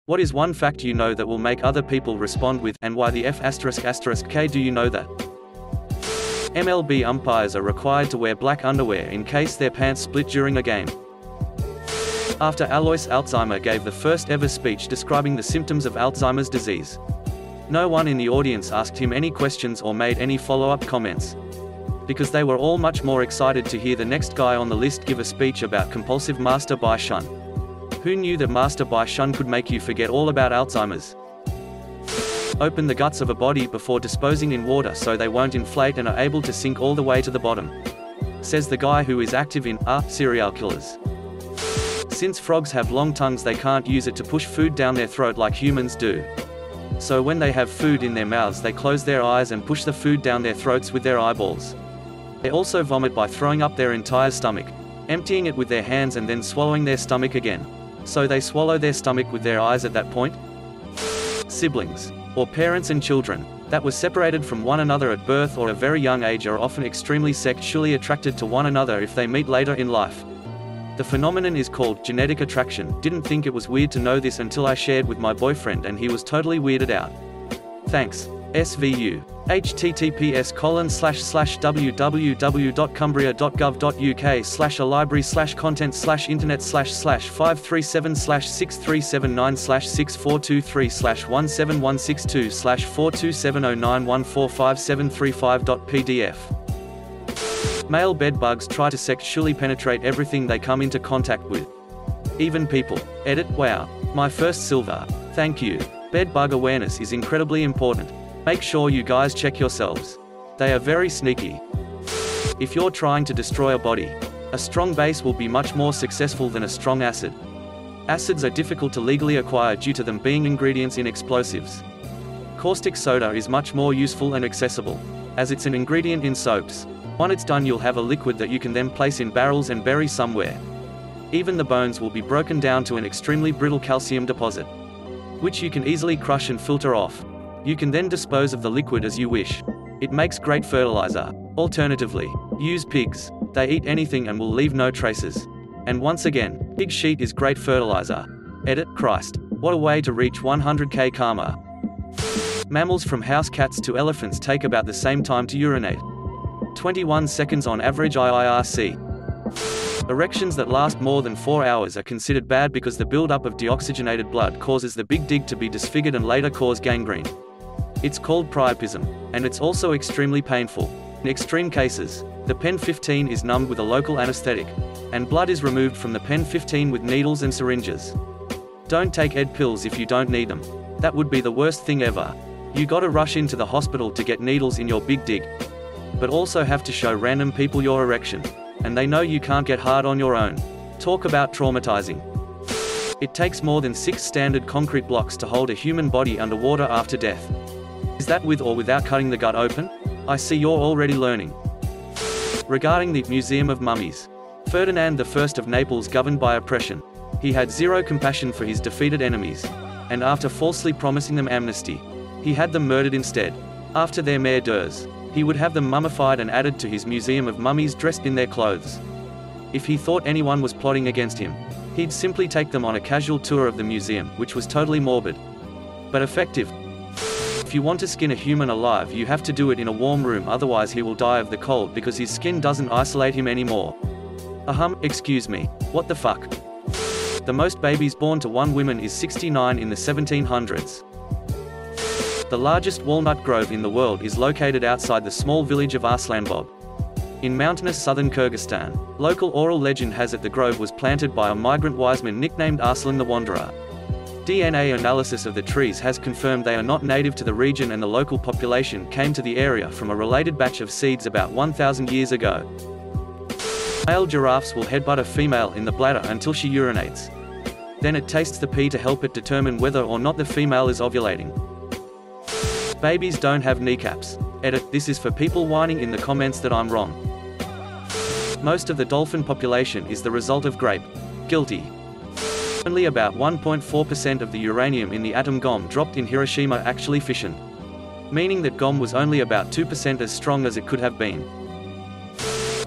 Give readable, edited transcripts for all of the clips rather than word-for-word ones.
What is one fact you know that will make other people respond with, and why the F***K do you know that? MLB umpires are required to wear black underwear in case their pants split during a game. After Alois Alzheimer gave the first ever speech describing the symptoms of Alzheimer's disease. No one in the audience asked him any questions or made any follow-up comments. Because they were all much more excited to hear the next guy on the list give a speech about compulsive masturbation. Who knew that masturbation could make you forget all about Alzheimer's? Open the guts of a body before disposing in water so they won't inflate and are able to sink all the way to the bottom. Says the guy who is active in serial killers. Since frogs have long tongues, they can't use it to push food down their throat like humans do. So when they have food in their mouths, they close their eyes and push the food down their throats with their eyeballs. They also vomit by throwing up their entire stomach, emptying it with their hands and then swallowing their stomach again. So they swallow their stomach with their eyes at that point. Siblings, or parents and children, that were separated from one another at birth or a very young age are often extremely sexually attracted to one another if they meet later in life. The phenomenon is called genetic attraction. Didn't think it was weird to know this until I shared with my boyfriend and he was totally weirded out. Thanks. SVU. https://www.cumbria.gov.uk/a library/content/internet/63796437174257355.pdf. Male bedbugs try to sexually penetrate everything they come into contact with. Even people. Edit. Wow. My first silver. Thank you. Bedbug awareness is incredibly important. Make sure you guys check yourselves. They are very sneaky. If you're trying to destroy a body, a strong base will be much more successful than a strong acid. Acids are difficult to legally acquire due to them being ingredients in explosives. Caustic soda is much more useful and accessible, as it's an ingredient in soaps. When it's done, you'll have a liquid that you can then place in barrels and bury somewhere. Even the bones will be broken down to an extremely brittle calcium deposit, which you can easily crush and filter off. You can then dispose of the liquid as you wish. It makes great fertilizer. Alternatively, use pigs. They eat anything and will leave no traces. And once again, pig sheet is great fertilizer. Edit. Christ. What a way to reach 100k karma. Mammals from house cats to elephants take about the same time to urinate. 21 seconds on average IIRC. Erections that last more than 4 hours are considered bad because the buildup of deoxygenated blood causes the big dig to be disfigured and later cause gangrene. It's called priapism, and it's also extremely painful. In extreme cases, the pen 15 is numbed with a local anesthetic, and blood is removed from the pen 15 with needles and syringes. Don't take ed pills if you don't need them. That would be the worst thing ever. You gotta rush into the hospital to get needles in your big dig, but also have to show random people your erection, and they know you can't get hard on your own. Talk about traumatizing. It takes more than 6 standard concrete blocks to hold a human body underwater after death. Is that with or without cutting the gut open? I see you're already learning. Regarding the Museum of Mummies. Ferdinand I of Naples governed by oppression. He had zero compassion for his defeated enemies, and after falsely promising them amnesty, he had them murdered instead. After their mere d'oeuvres, he would have them mummified and added to his museum of mummies dressed in their clothes. If he thought anyone was plotting against him, he'd simply take them on a casual tour of the museum, which was totally morbid, but effective. If you want to skin a human alive, you have to do it in a warm room, otherwise he will die of the cold because his skin doesn't isolate him anymore. Excuse me, what the fuck? The most babies born to one woman is 69 in the 1700s. The largest walnut grove in the world is located outside the small village of Arslanbob, in mountainous southern Kyrgyzstan. Local oral legend has it the grove was planted by a migrant wise man nicknamed Arslan the Wanderer. DNA analysis of the trees has confirmed they are not native to the region, and the local population came to the area from a related batch of seeds about 1,000 years ago. Male giraffes will headbutt a female in the bladder until she urinates. Then it tastes the pee to help it determine whether or not the female is ovulating. Babies don't have kneecaps. Edit. This is for people whining in the comments that I'm wrong. Most of the dolphin population is the result of grape. Guilty. Only about 1.4% of the uranium in the atom bomb dropped in Hiroshima actually fissioned, meaning that GOM was only about 2% as strong as it could have been.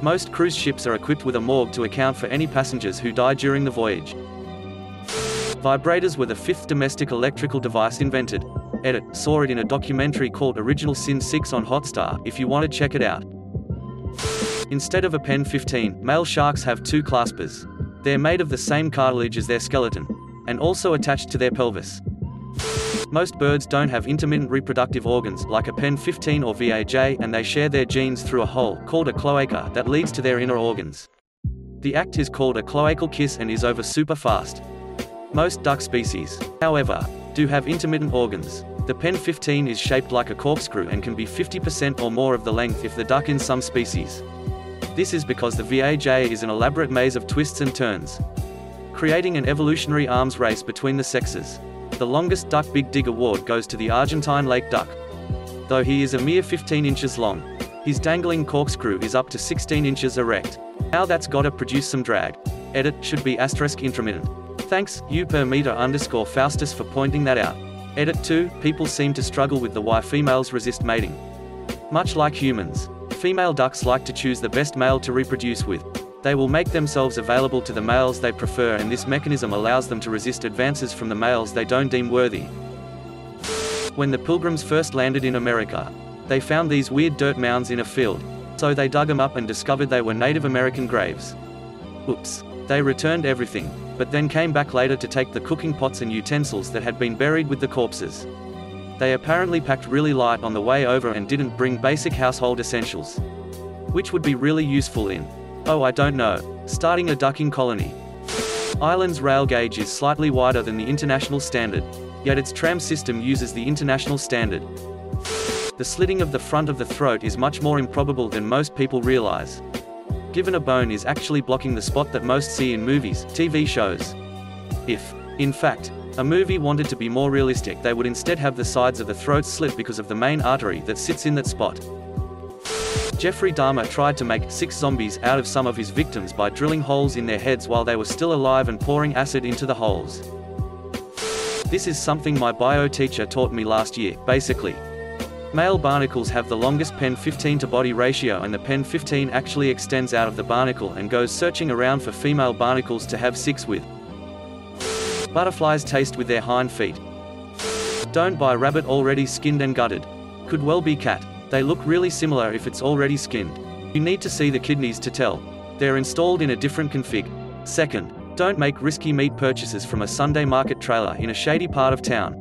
Most cruise ships are equipped with a morgue to account for any passengers who die during the voyage. Vibrators were the fifth domestic electrical device invented. Edit, saw it in a documentary called Original Sin 6 on Hotstar, if you want to check it out. Instead of a pen 15, male sharks have two claspers. They're made of the same cartilage as their skeleton, and also attached to their pelvis. Most birds don't have intermittent reproductive organs, like a pen 15 or VAJ, and they share their genes through a hole, called a cloaca, that leads to their inner organs. The act is called a cloacal kiss and is over super fast. Most duck species, however, do have intermittent organs. The pen 15 is shaped like a corkscrew and can be 50% or more of the length if the duck in some species. This is because the VAJ is an elaborate maze of twists and turns, creating an evolutionary arms race between the sexes. The longest duck Big Dig award goes to the Argentine lake duck. Though he is a mere 15 inches long, his dangling corkscrew is up to 16 inches erect. Now that's gotta produce some drag. Edit, should be * intermittent. Thanks, U/Faustus for pointing that out. Edit 2, people seem to struggle with the why females resist mating. Much like humans, female ducks like to choose the best male to reproduce with. They will make themselves available to the males they prefer, and this mechanism allows them to resist advances from the males they don't deem worthy. When the Pilgrims first landed in America, they found these weird dirt mounds in a field, so they dug them up and discovered they were Native American graves. Oops. They returned everything, but then came back later to take the cooking pots and utensils that had been buried with the corpses. They apparently packed really light on the way over and didn't bring basic household essentials, which would be really useful in, oh I don't know, starting a ducking colony. Ireland's rail gauge is slightly wider than the international standard, yet its tram system uses the international standard. The slitting of the front of the throat is much more improbable than most people realize, given a bone is actually blocking the spot that most see in movies, TV shows. If, in fact, a movie wanted to be more realistic, they would instead have the sides of the throat slit because of the main artery that sits in that spot. Jeffrey Dahmer tried to make 6 zombies out of some of his victims by drilling holes in their heads while they were still alive and pouring acid into the holes. This is something my bio teacher taught me last year, basically. Male barnacles have the longest pen 15 to body ratio, and the pen 15 actually extends out of the barnacle and goes searching around for female barnacles to have sex with. Butterflies taste with their hind feet. Don't buy rabbit already skinned and gutted. Could well be cat. They look really similar if it's already skinned. You need to see the kidneys to tell. They're installed in a different config. Second, don't make risky meat purchases from a Sunday market trailer in a shady part of town.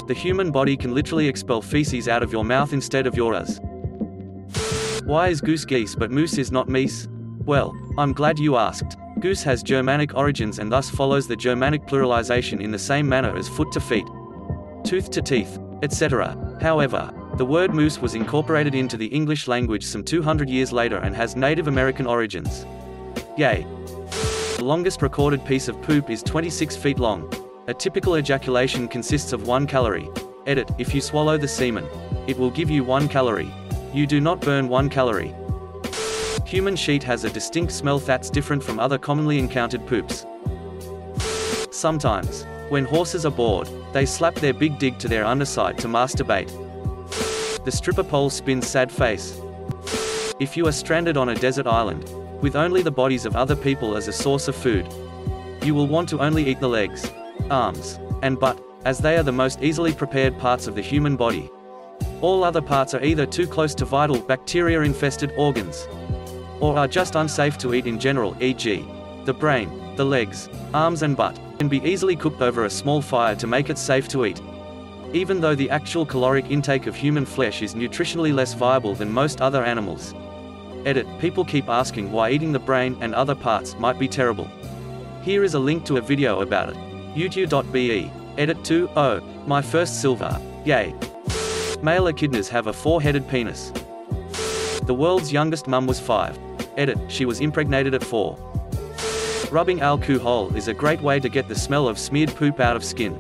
The human body can literally expel feces out of your mouth instead of yours. Why is goose geese but moose is not meese? Well, I'm glad you asked. Goose has Germanic origins and thus follows the Germanic pluralization in the same manner as foot to feet, tooth to teeth, etc. However, the word moose was incorporated into the English language some 200 years later and has Native American origins. Yay! The longest recorded piece of poop is 26 feet long. A typical ejaculation consists of 1 calorie. Edit, if you swallow the semen, it will give you 1 calorie. You do not burn 1 calorie. Human sheet has a distinct smell that's different from other commonly encountered poops. Sometimes, when horses are bored, they slap their big dig to their underside to masturbate. The stripper pole spins sad face. If you are stranded on a desert island, with only the bodies of other people as a source of food, you will want to only eat the legs, arms, and butt, as they are the most easily prepared parts of the human body. All other parts are either too close to vital, bacteria-infested organs, or are just unsafe to eat in general, e.g., the brain, the legs, arms and butt, can be easily cooked over a small fire to make it safe to eat. Even though the actual caloric intake of human flesh is nutritionally less viable than most other animals. Edit, people keep asking why eating the brain and other parts might be terrible. Here is a link to a video about it. youtube.be. Edit 2, oh, my first silver. Yay. Male echidnas have a 4-headed penis. The world's youngest mum was 5. Edit, she was impregnated at 4. Rubbing alcohol is a great way to get the smell of smeared poop out of skin.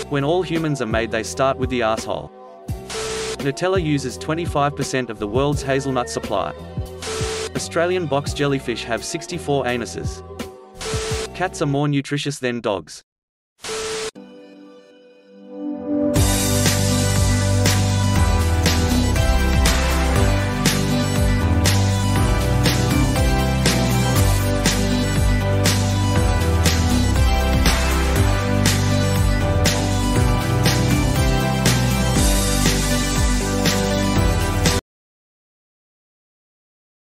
When all humans are made, they start with the asshole. Nutella uses 25% of the world's hazelnut supply. Australian box jellyfish have 64 anuses. Cats are more nutritious than dogs.